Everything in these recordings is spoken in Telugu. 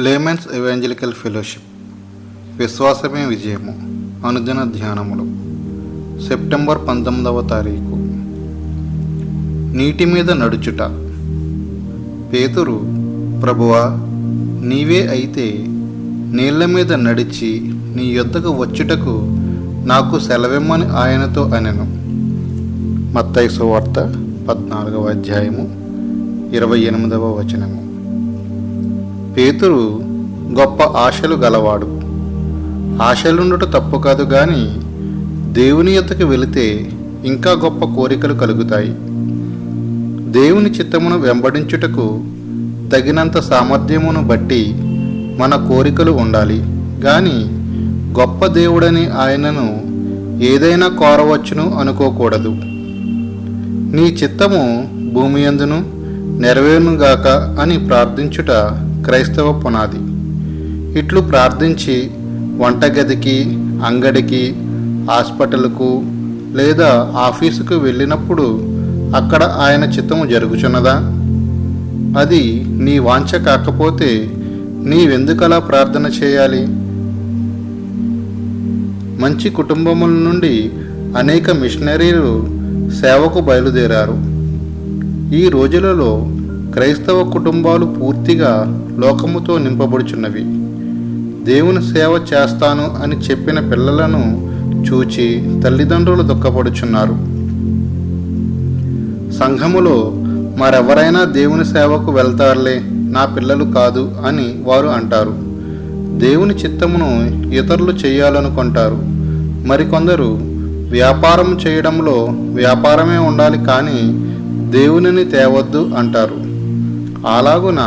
లేమెన్స్ ఎవాంజలికల్ ఫెలోషిప్ విశ్వాసమే విజయము అనుదిన ధ్యానములు సెప్టెంబర్ 19వ తారీఖు. నీటి మీద నడుచుట. పేతురు, ప్రభువా, నీవే అయితే నీళ్ల మీద నడిచి నీ యొద్దకు వచ్చుటకు నాకు సెలవిమ్మని ఆయనతో అనెను. మత్తయి సువార్త 14వ అధ్యాయము 28వ వచనము. పేతురు గొప్ప ఆశలు గలవాడు. ఆశలుండుట తప్పు కాదు, కానీ దేవుని యొద్దకు వెళితే ఇంకా గొప్ప కోరికలు కలుగుతాయి. దేవుని చిత్తమును వెంబడించుటకు తగినంత సామర్థ్యమును బట్టి మన కోరికలు ఉండాలి, కానీ గొప్ప దేవుడని ఆయనను ఏదైనా కోరవచ్చును అనుకోకూడదు. నీ చిత్తము భూమి యందును నెరవేరునుగాక అని ప్రార్థించుట క్రైస్తవ పునాది. ఇట్లు ప్రార్థించి వంటగదికి, అంగడికి, హాస్పిటల్కు లేదా ఆఫీసుకు వెళ్ళినప్పుడు అక్కడ ఆయన చిత్తము జరుగుచున్నదా? అది నీ వాంఛ కాకపోతే నీవెందుకలా ప్రార్థన చేయాలి? మంచి కుటుంబముల నుండి అనేక మిషనరీలు సేవకు బయలుదేరారు. ఈ రోజులలో క్రైస్తవ కుటుంబాలు పూర్తిగా లోకముతో నింపబడుచున్నవి. దేవుని సేవ చేస్తాను అని చెప్పిన పిల్లలను చూచి తల్లిదండ్రులు దుఃఖపడుచున్నారు. సంఘములో మరెవరైనా దేవుని సేవకు వెళ్తారులే, నా పిల్లలు కాదు అని వారు అంటారు. దేవుని చిత్తమును ఇతరులు చేయాలనుకుంటారు. మరికొందరు వ్యాపారం చేయడంలో వ్యాపారమే ఉండాలి, కానీ దేవునిని తేవద్దు అంటారు. అలాగున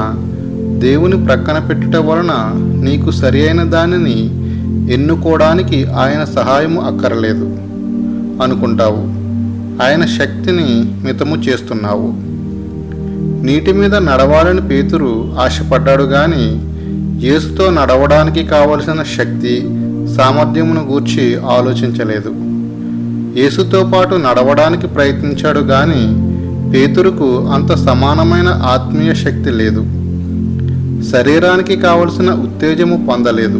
దేవుని ప్రక్కన పెట్టుట వలన నీకు సరి అయిన దానిని ఎన్నుకోవడానికి ఆయన సహాయము అక్కరలేదు అనుకుంటావు. ఆయన శక్తిని మితము చేస్తున్నావు. నీటి మీద నడవాలని పేతురు ఆశపడ్డాడు, కానీ యేసుతో నడవడానికి కావలసిన శక్తి సామర్థ్యమును గూర్చి ఆలోచించలేదు. యేసుతో పాటు నడవడానికి ప్రయత్నించాడు, కానీ పేతురుకు అంత సమానమైన ఆత్మీయ శక్తి లేదు. శరీరానికి కావలసిన ఉత్తేజము పొందలేదు.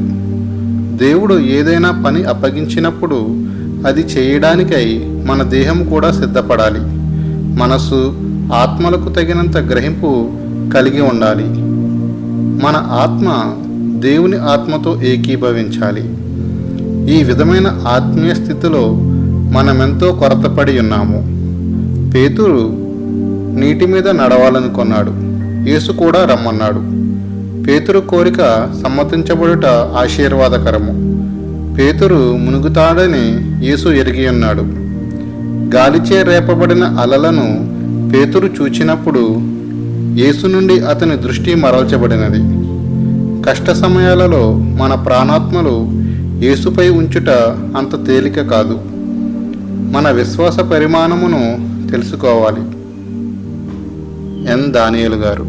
దేవుడు ఏదైనా పని అప్పగించినప్పుడు అది చేయడానికై మన దేహం కూడా సిద్ధపడాలి. మనస్సు, ఆత్మలకు తగినంత గ్రహింపు కలిగి ఉండాలి. మన ఆత్మ దేవుని ఆత్మతో ఏకీభవించాలి. ఈ విధమైన ఆత్మీయ స్థితిలో మనమెంతో కొరతపడి ఉన్నాము. పేతురు నీటి మీద నడవాలనుకున్నాడు. యేసు కూడా రమ్మన్నాడు. పేతురు కోరిక సమ్మతించబడుట ఆశీర్వాదకరము. పేతురు మునుగుతాడని యేసు ఎరిగి ఉన్నాడు. గాలిచే రేపబడిన అలలను పేతురు చూచినప్పుడు యేసు నుండి అతని దృష్టి మరల్చబడినది. కష్ట సమయాలలో మన ప్రాణాత్మలు యేసుపై ఉంచుట అంత తేలిక కాదు. మన విశ్వాస పరిమాణమును తెలుసుకోవాలి. ఎన్ దానియేలు గారు.